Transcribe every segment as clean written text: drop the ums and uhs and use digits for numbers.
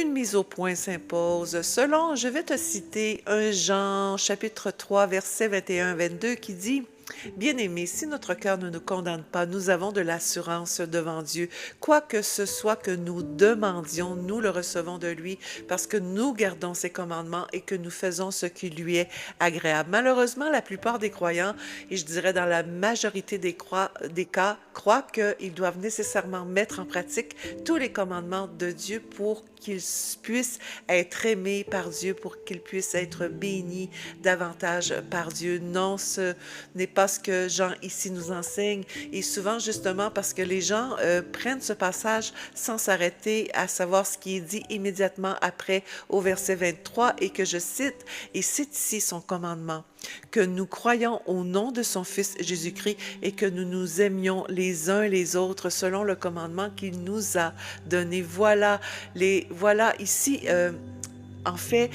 Une mise au point s'impose. Selon, je vais te citer 1 Jean chapitre 3 versets 21-22 qui dit: Bien-aimés, si notre cœur ne nous condamne pas, nous avons de l'assurance devant Dieu. Quoi que ce soit que nous demandions, nous le recevons de lui parce que nous gardons ses commandements et que nous faisons ce qui lui est agréable. Malheureusement, la plupart des croyants, et je dirais dans la majorité des cas, croient qu'ils doivent nécessairement mettre en pratique tous les commandements de Dieu pour qu'ils puissent être aimés par Dieu, pour qu'ils puissent être bénis davantage par Dieu. Non, ce n'est pas ce que Jean ici nous enseigne. Et souvent, justement, parce que les gens prennent ce passage sans s'arrêter à savoir ce qui est dit immédiatement après au verset 23 et que je cite, et cite ici son commandement: que nous croyons au nom de son Fils Jésus-Christ et que nous nous aimions les uns les autres selon le commandement qu'il nous a donné. Voilà ici. En fait,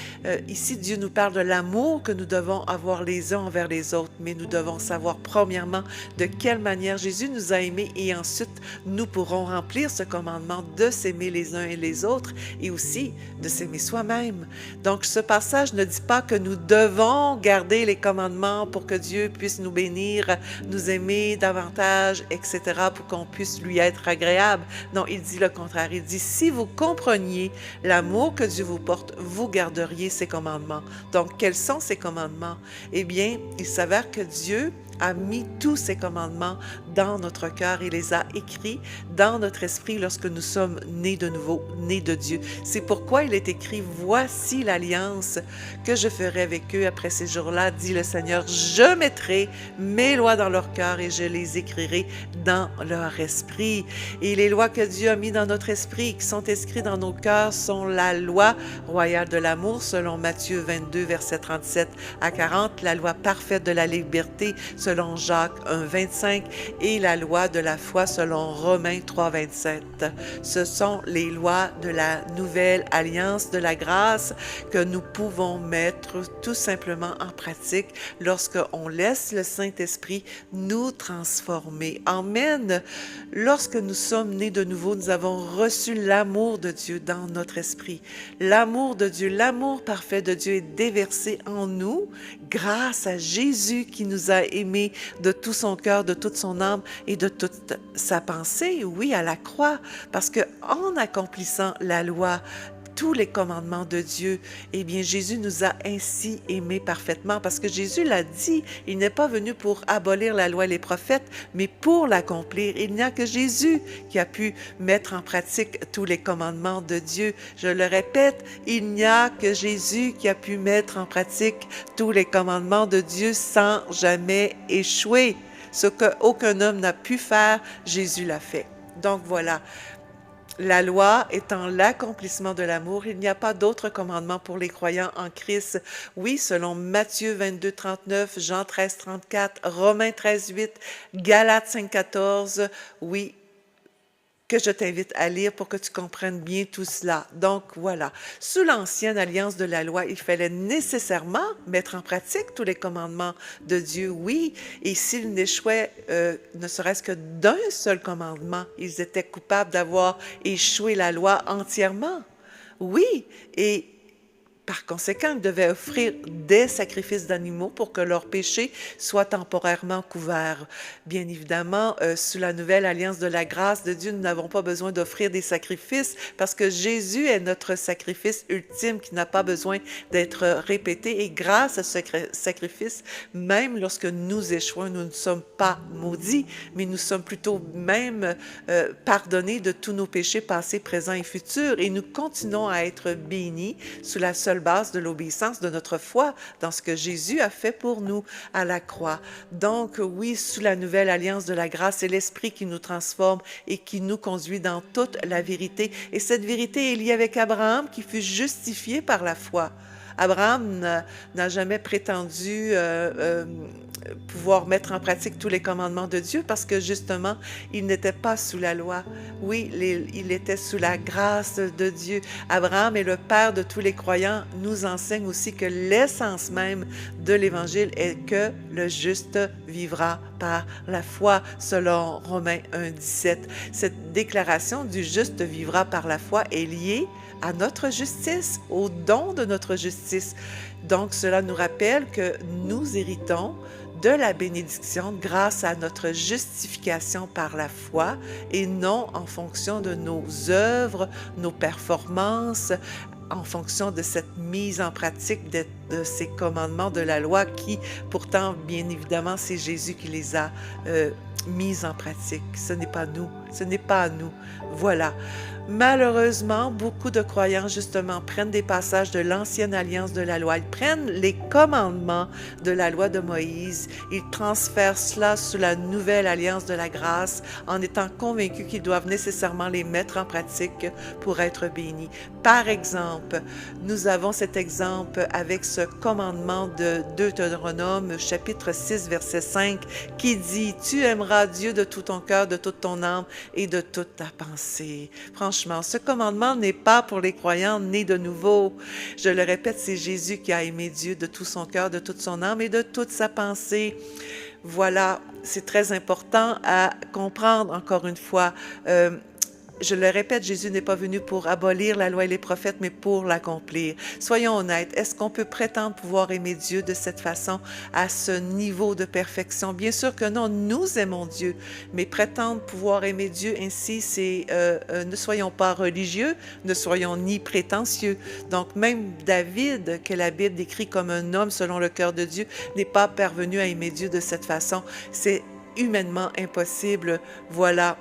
ici, Dieu nous parle de l'amour que nous devons avoir les uns envers les autres, mais nous devons savoir premièrement de quelle manière Jésus nous a aimés et ensuite nous pourrons remplir ce commandement de s'aimer les uns et les autres et aussi de s'aimer soi-même. Donc, ce passage ne dit pas que nous devons garder les commandements pour que Dieu puisse nous bénir, nous aimer davantage, etc., pour qu'on puisse lui être agréable. Non, il dit le contraire. Il dit: si vous compreniez l'amour que Dieu vous porte, vous garderiez ses commandements. Donc, quels sont ces commandements? Eh bien, il s'avère que Dieu a mis tous ces commandements dans notre cœur et les a écrits dans notre esprit lorsque nous sommes nés de nouveau, nés de Dieu. C'est pourquoi il est écrit: voici l'alliance que je ferai avec eux après ces jours-là, dit le Seigneur. Je mettrai mes lois dans leur cœur et je les écrirai dans leur esprit. Et les lois que Dieu a mis dans notre esprit, qui sont inscrites dans nos cœurs, sont la loi royale de l'amour, selon Matthieu 22, versets 37 à 40, la loi parfaite de la liberté, selon Jacques 1, 25, et la loi de la foi, selon Romains 3, 27. Ce sont les lois de la nouvelle alliance de la grâce que nous pouvons mettre tout simplement en pratique lorsqu'on laisse le Saint-Esprit nous transformer. Amen. Lorsque nous sommes nés de nouveau, nous avons reçu l'amour de Dieu dans notre esprit. L'amour de Dieu, l'amour parfait de Dieu est déversé en nous grâce à Jésus qui nous a aimés de tout son cœur, de toute son âme et de toute sa pensée, oui, à la croix, parce que en accomplissant la loi, tous les commandements de Dieu, eh bien, Jésus nous a ainsi aimés parfaitement, parce que Jésus l'a dit, il n'est pas venu pour abolir la loi et les prophètes, mais pour l'accomplir. Il n'y a que Jésus qui a pu mettre en pratique tous les commandements de Dieu. Je le répète, il n'y a que Jésus qui a pu mettre en pratique tous les commandements de Dieu sans jamais échouer. Ce qu'aucun homme n'a pu faire, Jésus l'a fait. Donc voilà. La loi étant l'accomplissement de l'amour, il n'y a pas d'autre commandement pour les croyants en Christ. Oui, selon Matthieu 22, 39, Jean 13, 34, Romains 13, 8, Galates 5, 14, oui, que je t'invite à lire pour que tu comprennes bien tout cela. Donc voilà, sous l'ancienne alliance de la loi, il fallait nécessairement mettre en pratique tous les commandements de Dieu, oui, et s'ils n'échouaient ne serait-ce que d'un seul commandement, ils étaient coupables d'avoir échoué la loi entièrement. Oui, et par conséquent, ils devaient offrir des sacrifices d'animaux pour que leurs péchés soient temporairement couverts. Bien évidemment, sous la nouvelle alliance de la grâce de Dieu, nous n'avons pas besoin d'offrir des sacrifices parce que Jésus est notre sacrifice ultime qui n'a pas besoin d'être répété. Et grâce à ce sacrifice, même lorsque nous échouons, nous ne sommes pas maudits, mais nous sommes plutôt même pardonnés de tous nos péchés passés, présents et futurs. Et nous continuons à être bénis sous la seule base de l'obéissance de notre foi dans ce que Jésus a fait pour nous à la croix. Donc oui, sous la nouvelle alliance de la grâce, c'est l'Esprit qui nous transforme et qui nous conduit dans toute la vérité. Et cette vérité est liée avec Abraham qui fut justifié par la foi. Abraham n'a jamais prétendu pouvoir mettre en pratique tous les commandements de Dieu parce que justement, il n'était pas sous la loi. Oui, il était sous la grâce de Dieu. Abraham est le père de tous les croyants, nous enseigne aussi que l'essence même de l'Évangile est que le juste vivra par la foi, selon Romains 1,17. Cette déclaration du juste vivra par la foi est liée à notre justice, au don de notre justice. Donc, cela nous rappelle que nous héritons de la bénédiction grâce à notre justification par la foi et non en fonction de nos œuvres, nos performances, en fonction de cette mise en pratique de ces commandements de la loi qui, pourtant, bien évidemment, c'est Jésus qui les a mis en pratique. Ce n'est pas nous, ce n'est pas à nous. Voilà. Malheureusement, beaucoup de croyants, justement, prennent des passages de l'ancienne alliance de la loi. Ils prennent les commandements de la loi de Moïse. Ils transfèrent cela sous la nouvelle alliance de la grâce en étant convaincus qu'ils doivent nécessairement les mettre en pratique pour être bénis. Par exemple, nous avons cet exemple avec ce commandement de Deutéronome, chapitre 6, verset 5, qui dit « Tu aimeras Dieu de tout ton cœur, de toute ton âme et de toute ta pensée. » Franchement, ce commandement n'est pas pour les croyants nés de nouveau. Je le répète, c'est Jésus qui a aimé Dieu de tout son cœur, de toute son âme et de toute sa pensée. Voilà, c'est très important à comprendre encore une fois. Je le répète, Jésus n'est pas venu pour abolir la loi et les prophètes, mais pour l'accomplir. Soyons honnêtes, est-ce qu'on peut prétendre pouvoir aimer Dieu de cette façon, à ce niveau de perfection? Bien sûr que non, nous aimons Dieu, mais prétendre pouvoir aimer Dieu ainsi, c'est ne soyons pas religieux, ne soyons ni prétentieux. Donc même David, que la Bible décrit comme un homme selon le cœur de Dieu, n'est pas parvenu à aimer Dieu de cette façon. C'est humainement impossible. Voilà.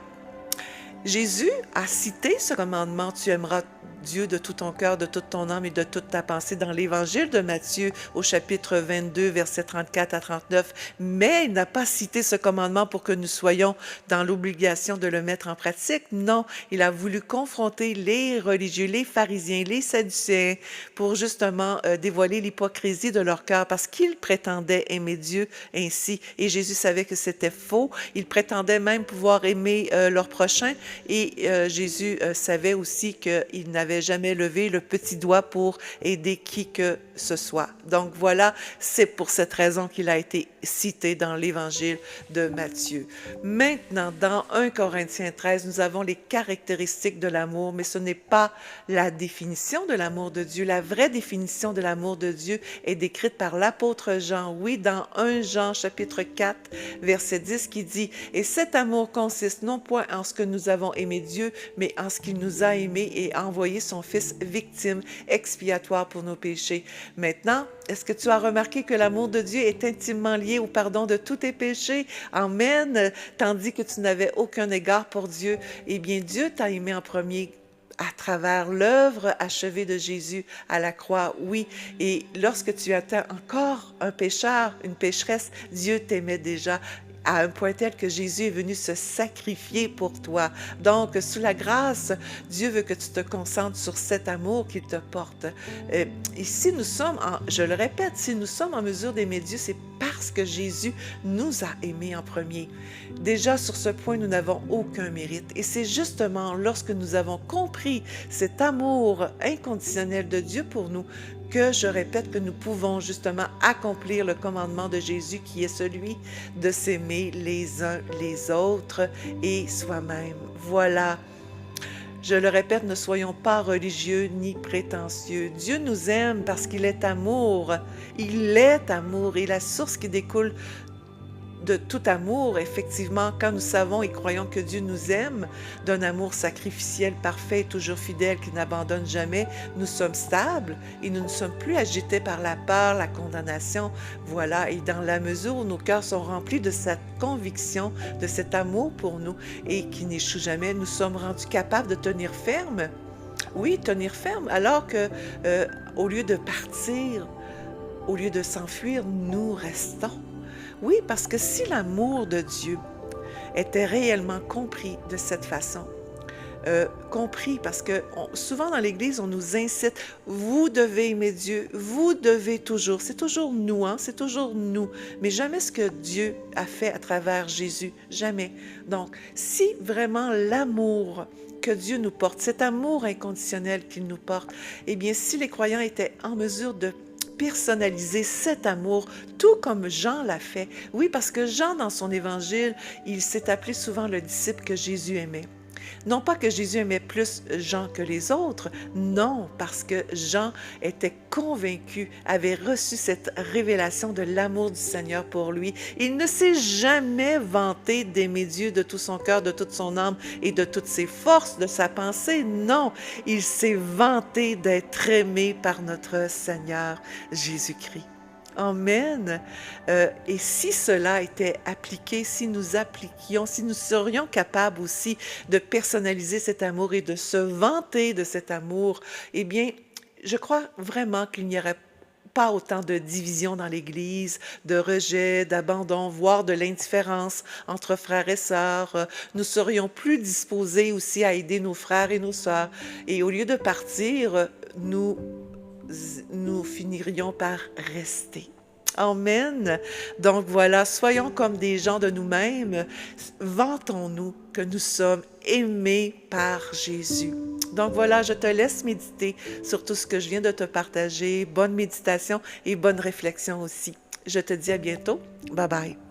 Jésus a cité ce commandement, tu aimeras Dieu de tout ton cœur, de toute ton âme et de toute ta pensée dans l'Évangile de Matthieu au chapitre 22, versets 34 à 39. Mais il n'a pas cité ce commandement pour que nous soyons dans l'obligation de le mettre en pratique. Non, il a voulu confronter les religieux, les pharisiens, les sadducéens pour justement dévoiler l'hypocrisie de leur cœur parce qu'ils prétendaient aimer Dieu ainsi. Et Jésus savait que c'était faux. Ils prétendaient même pouvoir aimer leur prochain et Jésus savait aussi qu'il n'avait jamais levé le petit doigt pour aider qui que ce soit. Donc voilà, c'est pour cette raison qu'il a été cité dans l'Évangile de Matthieu. Maintenant, dans 1 Corinthiens 13, nous avons les caractéristiques de l'amour, mais ce n'est pas la définition de l'amour de Dieu. La vraie définition de l'amour de Dieu est décrite par l'apôtre Jean, oui, dans 1 Jean chapitre 4, verset 10, qui dit « Et cet amour consiste non point en ce que nous avons aimé Dieu, mais en ce qu'il nous a aimés et a envoyé son Fils victime expiatoire pour nos péchés. » Maintenant, est-ce que tu as remarqué que l'amour de Dieu est intimement lié au pardon de tous tes péchés? Amen. Tandis que tu n'avais aucun égard pour Dieu, eh bien Dieu t'a aimé en premier à travers l'œuvre achevée de Jésus à la croix, oui. Et lorsque tu étais encore un pécheur, une pécheresse, Dieu t'aimait déjà à un point tel que Jésus est venu se sacrifier pour toi. Donc, sous la grâce, Dieu veut que tu te concentres sur cet amour qu'il te porte. Et si nous sommes, je le répète, si nous sommes en mesure d'aimer Dieu, c'est parce que Jésus nous a aimés en premier. Déjà, sur ce point, nous n'avons aucun mérite. Et c'est justement lorsque nous avons compris cet amour inconditionnel de Dieu pour nous que je répète que nous pouvons justement accomplir le commandement de Jésus qui est celui de s'aimer les uns les autres et soi-même. Voilà. Je le répète, ne soyons pas religieux ni prétentieux. Dieu nous aime parce qu'il est amour. Il est amour et la source qui découle de tout amour, effectivement, quand nous savons et croyons que Dieu nous aime, d'un amour sacrificiel, parfait, toujours fidèle, qui n'abandonne jamais, nous sommes stables et nous ne sommes plus agités par la peur, la condamnation. Voilà, et dans la mesure où nos cœurs sont remplis de cette conviction, de cet amour pour nous et qui n'échoue jamais, nous sommes rendus capables de tenir ferme. Oui, tenir ferme, alors que au lieu de partir, au lieu de s'enfuir, nous restons. Oui, parce que si l'amour de Dieu était réellement compris de cette façon, compris parce que souvent dans l'Église, on nous incite, vous devez aimer Dieu, vous devez toujours, c'est toujours nous, hein, c'est toujours nous, mais jamais ce que Dieu a fait à travers Jésus, jamais. Donc, si vraiment l'amour que Dieu nous porte, cet amour inconditionnel qu'il nous porte, eh bien, si les croyants étaient en mesure de personnaliser cet amour, tout comme Jean l'a fait. Oui, parce que Jean, dans son évangile, il s'est appelé souvent le disciple que Jésus aimait. Non pas que Jésus aimait plus Jean que les autres, non, parce que Jean était convaincu, avait reçu cette révélation de l'amour du Seigneur pour lui. Il ne s'est jamais vanté d'aimer Dieu de tout son cœur, de toute son âme et de toutes ses forces, de sa pensée. Non, il s'est vanté d'être aimé par notre Seigneur Jésus-Christ. Amen. Et si cela était appliqué, si nous appliquions, si nous serions capables aussi de personnaliser cet amour et de se vanter de cet amour, eh bien, je crois vraiment qu'il n'y aurait pas autant de division dans l'Église, de rejet, d'abandon, voire de l'indifférence entre frères et sœurs. Nous serions plus disposés aussi à aider nos frères et nos sœurs. Et au lieu de partir, nous finirions par rester. Amen. Donc voilà, soyons comme des gens de nous-mêmes. Vantons-nous que nous sommes aimés par Jésus. Donc voilà, je te laisse méditer sur tout ce que je viens de te partager. Bonne méditation et bonne réflexion aussi. Je te dis à bientôt. Bye bye.